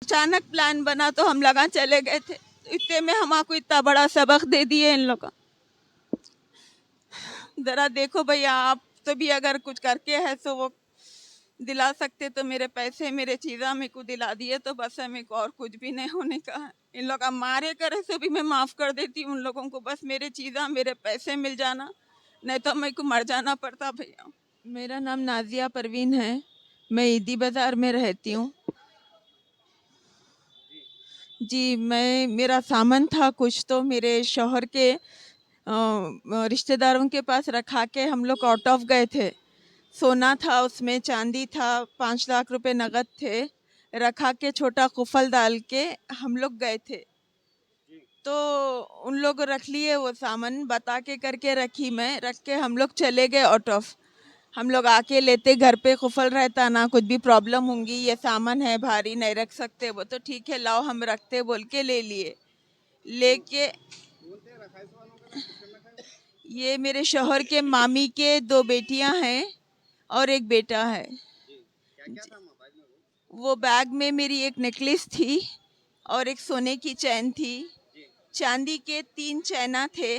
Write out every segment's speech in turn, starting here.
अचानक प्लान बना तो हम लगा चले गए थे। इतने में हमको इतना बड़ा सबक दे दिए इन लोग का। जरा देखो भैया, आप तो भी अगर कुछ करके है तो वो दिला सकते तो मेरे पैसे मेरे चीज़ा मेरे को दिला दिए तो बस है, मेरे को और कुछ भी नहीं होने का है। इन लोग का मारे करे से भी मैं माफ़ कर देती हूँ उन लोगों को, बस मेरे चीज़ा मेरे पैसे मिल जाना, नहीं तो मेरे को मर जाना पड़ता भैया। मेरा नाम नाजिया परवीन है, मैं ईदी बाज़ार में रहती हूँ। जी, मैं मेरा सामान था कुछ तो मेरे शौहर के रिश्तेदारों के पास रखा के हम लोग आउट ऑफ गए थे। सोना था उसमें, चांदी था, 5 लाख रुपए नगद थे, रखा के छोटा कुफल डाल के हम लोग गए थे। तो उन लोग रख लिए वो सामान, बता के करके रखी, मैं रख के हम लोग चले गए आउट ऑफ। हम लोग आके लेते, घर पे कुफल रहता ना, कुछ भी प्रॉब्लम होंगी, ये सामान है भारी नहीं रख सकते, वो तो ठीक है लाओ हम रखते बोल के ले लिए। लेके ये मेरे शौहर के मामी के 2 बेटियां हैं और एक बेटा है। वो बैग में मेरी एक नेकलेस थी और एक सोने की चैन थी, चांदी के 3 चैना थे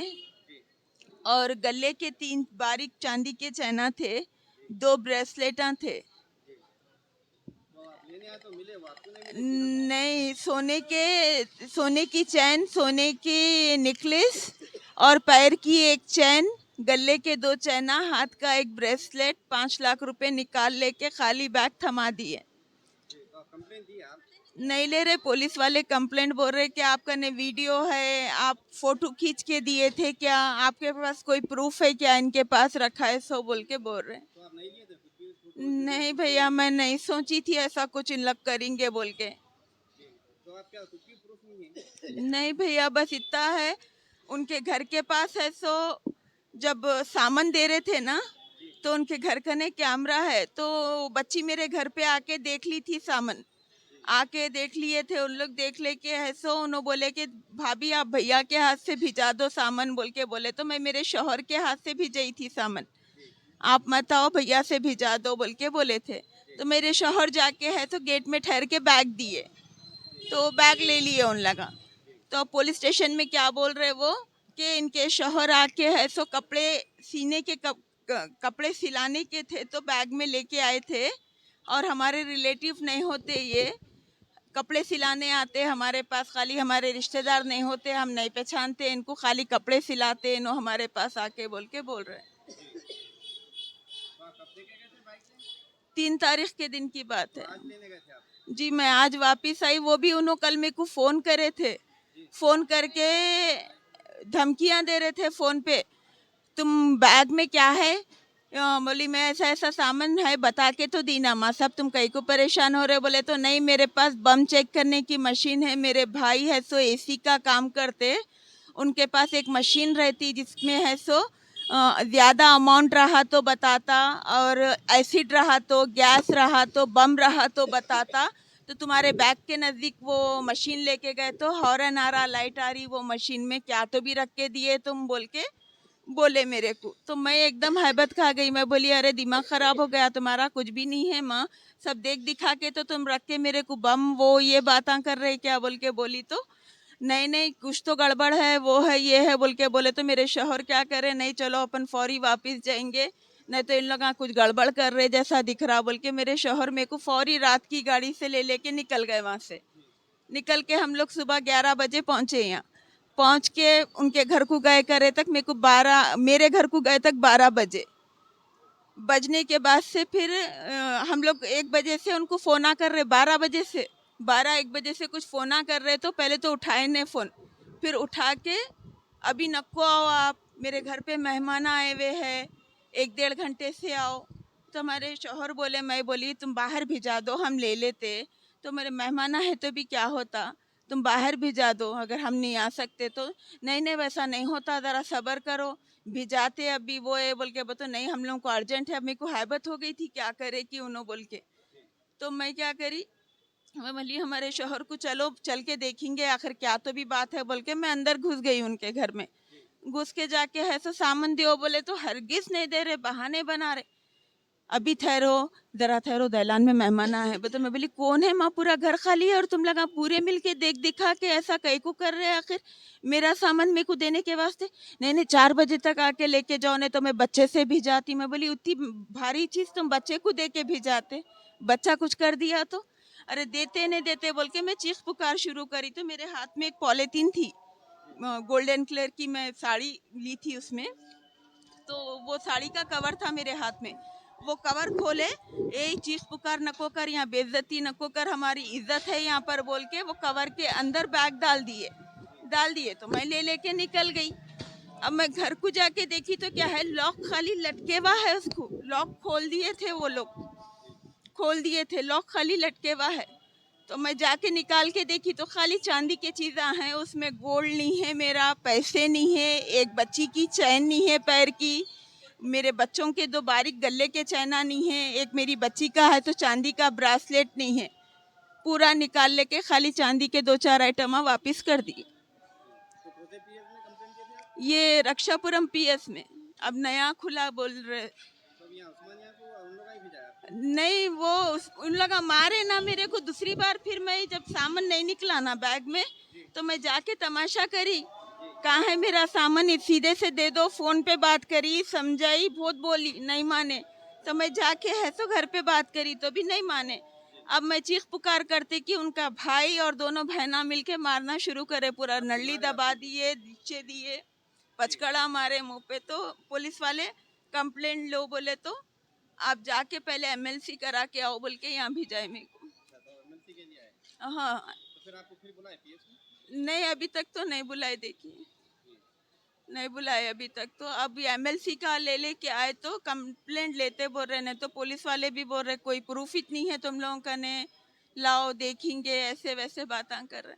और गले के 3 बारीक चांदी के चैना थे, 2 ब्रेसलेटा थे। नहीं, सोने की चैन, सोने की नेकलेस और पैर की एक चैन, गले के 2 चैना, हाथ का एक ब्रेसलेट, 5 लाख रुपए निकाल लेके खाली बैग थमा दिए। नहीं ले रहे, पुलिस वाले कंप्लेंट बोल रहे कि आपका ने वीडियो है, आप फोटो खींच के दिए थे क्या, आपके पास कोई प्रूफ है क्या इनके पास रखा है, सो बोल के बोल रहे। नहीं भैया, मैं नहीं सोची थी ऐसा कुछ इन लोग करेंगे बोल के। नहीं भैया, बस इतना है, उनके घर के पास है, सो जब सामान दे रहे थे ना तो उनके घर का ने कैमरा है, तो बच्ची मेरे घर पे आके देख ली थी सामान, आके देख लिए थे उन लोग, देख लेके है सो उन्होंने बोले कि भाभी आप भैया के हाथ से भिजा दो सामान बोल के बोले, तो मैं मेरे शौहर के हाथ से भिजाई थी सामान, आप मत आओ भैया से भिजा दो बोल के बोले थे। तो मेरे शौहर जाके है तो गेट में ठहर के बैग दिए, तो बैग ले लिए उन लगा। तो पुलिस स्टेशन में क्या बोल रहे वो कि इनके शौहर आके है सो कपड़े सीने के कपड़े सिलाने के थे तो बैग में लेके आए थे, और हमारे रिलेटिव नहीं होते, ये कपड़े सिलाने आते हमारे पास, खाली हमारे रिश्तेदार नहीं होते, हम नहीं पहचानते इनको, खाली कपड़े सिलाते इन्हों हमारे पास आके बोल के बोल रहे। 3 तारीख के दिन की बात है जी, मैं आज वापिस आई, वो भी उन्होंने कल मेरे को फ़ोन करे थे, फ़ोन करके धमकियां दे रहे थे फ़ोन पे, तुम बैग में क्या है, बोली मैं ऐसा ऐसा सामान है बता के तो दी ना माँ साहब, तुम कहीं को परेशान हो रहे, बोले तो नहीं मेरे पास बम चेक करने की मशीन है, मेरे भाई है सो एसी का काम करते, उनके पास एक मशीन रहती जिसमें है सो ज़्यादा अमाउंट रहा तो बताता, और एसिड रहा तो, गैस रहा तो, बम रहा तो बताता, तो तुम्हारे बैग के नज़दीक वो मशीन लेके गए तो हॉर्न आ रहा, लाइट आ रही, वो मशीन में क्या तो भी रख के दिए तुम बोल के बोले मेरे को। तो मैं एकदम हैबत खा गई, मैं बोली अरे दिमाग ख़राब हो गया तुम्हारा, कुछ भी नहीं है माँ, सब देख दिखा के तो तुम रख के मेरे को बम वो ये बातें कर रहे क्या बोल के बोली, तो नहीं नहीं कुछ तो गड़बड़ है, वो है ये है बोल के बोले, तो मेरे शौहर क्या करे, नहीं चलो अपन फौरी वापस जाएंगे, नहीं तो इन लोग कुछ गड़बड़ कर रहे जैसा दिख रहा बोल के मेरे शौहर मेरे को फौरी रात की गाड़ी से ले लेके निकल गए वहाँ से। निकल के हम लोग सुबह 11 बजे पहुँचे यहाँ, पहुँच के उनके घर को गए करे तक मेरे को 12, मेरे घर को गए तक 12 बजे बजने के बाद से फिर हम लोग 1 बजे से उनको फ़ोना कर रहे, 12 बजे से 12-1 बजे से कुछ फ़ोना कर रहे, तो पहले तो उठाए नहीं फ़ोन, फिर उठा के अभी नको आओ आप, मेरे घर पे मेहमान आए हुए हैं, 1-1.5 घंटे से आओ। तो हमारे शौहर बोले, मैं बोली तुम बाहर भिजा दो हम ले लेते, तो मेरे मेहमान है तो भी क्या होता, तुम बाहर भिजा दो अगर हम नहीं आ सकते तो, नहीं नहीं वैसा नहीं होता, ज़रा सब्र करो, भिजाते अभी वो है बोल के, बोलो नहीं हम लोग को अर्जेंट है, मेरे को हैबत हो गई थी क्या करे कि उन्होंने बोल के, तो मैं क्या करी, मैं बोली हमारे शौहर को चलो चल के देखेंगे आखिर क्या तो भी बात है बोल के, मैं अंदर घुस गई उनके घर में, घुस के जाके है तो सामान दियो बोले तो हरगिज नहीं दे रहे, बहाने बना रहे, अभी ठहरो, ज़रा ठहरो, दहलान में मेहमान आए हैं। तो मैं बोली कौन है माँ, पूरा घर खाली है और तुम लोग पूरे मिल के देख दिखा के ऐसा कहीं को कर रहे हैं आखिर मेरा सामान मेरे को देने के वास्ते। नहीं नहीं 4 बजे तक आके लेके जाओ, नहीं तो मैं बच्चे से भी जाती। मैं बोली उतनी भारी चीज़ तुम बच्चे को दे के भी जाते, बच्चा कुछ कर दिया तो। अरे देते नहीं देते बोल के मैं चीख पुकार शुरू करी। तो मेरे हाथ में एक पॉलीथीन थी, गोल्डन कलर की, मैं साड़ी ली थी उसमें, तो वो साड़ी का कवर था मेरे हाथ में। वो कवर खोले, ए चीख पुकार नको कर, यहाँ बेइज्जती नको कर, हमारी इज्जत है यहाँ पर बोल के वो कवर के अंदर बैग डाल दिए। तो मैं ले लेके निकल गई। अब मैं घर को जाके देखी तो क्या है, लॉक खाली लटके हुआ है, उसको लॉक खोल दिए थे, वो लोग खोल दिए थे, लॉक खाली लटके हुआ है। तो मैं जाके निकाल के देखी तो खाली चांदी की चीज़ें हैं उसमें, गोल्ड नहीं है मेरा, पैसे नहीं है, एक बच्ची की चैन नहीं है पैर की, मेरे बच्चों के 2 बारीक गले के चैना नहीं है, एक मेरी बच्ची का है तो चांदी का ब्रासलेट नहीं है। पूरा निकाल लेके खाली चांदी के 2-4 आइटम वापस कर दिए। ये रक्षापुरम पीएस में अब नया खुला बोल रहे। नहीं वो उन लोग मारे ना मेरे को दूसरी बार, फिर मैं जब सामान नहीं निकला ना बैग में, तो मैं जाके तमाशा करी, कहाँ है मेरा सामान, सीधे से दे दो। फोन पे बात करी, समझाई, बहुत बोली, नहीं माने। तो मैं जाके है तो घर पे बात करी तो भी नहीं माने। अब मैं चीख पुकार करते कि उनका भाई और दोनों बहना मिलके मारना शुरू करे, पूरा नली दबा दिए, नीचे दिए, पचकड़ा मारे मुंह पे। तो पुलिस वाले कंप्लेंट लो बोले तो आप जाके पहले एमएलसी करा के आओ बोल के यहाँ भेजा है मेरे को। हाँ तो फिर आपको फिर बुलाए पीएस में? नहीं अभी तक तो नहीं बुलाए, देखिए नहीं बुलाए अभी तक। तो अब एमएलसी का ले लेके आए तो कंप्लेंट लेते बोल रहे, नहीं तो पुलिस वाले भी बोल रहे कोई प्रूफ इतनी है तुम लोगों का, ने लाओ देखेंगे, ऐसे वैसे बातें कर रहे।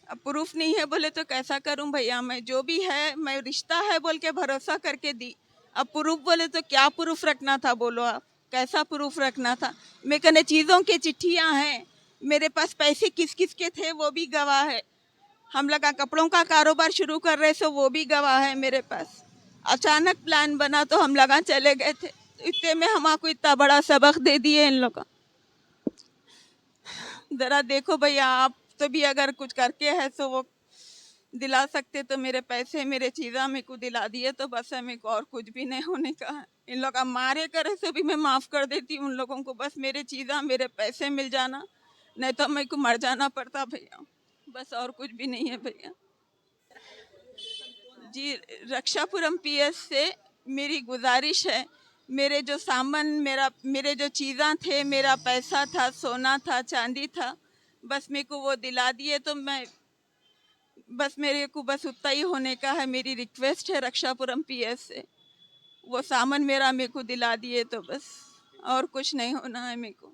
अब प्रूफ नहीं है बोले तो कैसा करूं भैया, मैं जो भी है, मैं रिश्ता है बोल के भरोसा करके दी। अब प्रूफ बोले तो क्या प्रूफ रखना था, बोलो आप कैसा प्रूफ रखना था। मैं कहने चीज़ों की चिट्ठियाँ हैं मेरे पास, पैसे किस किस के थे वो भी गवाह है, हम लोग का कपड़ों का कारोबार शुरू कर रहे सो वो भी गवाह है मेरे पास। अचानक प्लान बना तो हम लोग चले गए थे, इतने में हमको इतना बड़ा सबक दे दिए इन लोग। ज़रा देखो भैया आप तो भी अगर कुछ करके है तो वो दिला सकते, तो मेरे पैसे मेरे चीज़ा मेरे को दिला दिए तो बस है, मेरे को और कुछ भी नहीं होने का है। इन लोग मारे करे से भी मैं माफ़ कर देती उन लोगों को, बस मेरे चीज़ा मेरे पैसे मिल जाना, नहीं तो मेरे को मर जाना पड़ता भैया, बस और कुछ भी नहीं है भैया। जी रक्षापुरम पीएस से मेरी गुजारिश है, मेरे जो सामान, मेरे जो चीज़ां थे, मेरा पैसा था, सोना था, चांदी था, बस मेरे को वो दिला दिए तो मैं बस, मेरे को बस उतना ही होने का है। मेरी रिक्वेस्ट है रक्षापुरम पीएस से, वो सामान मेरा मेरे को दिला दिए तो बस, और कुछ नहीं होना है मेरे को।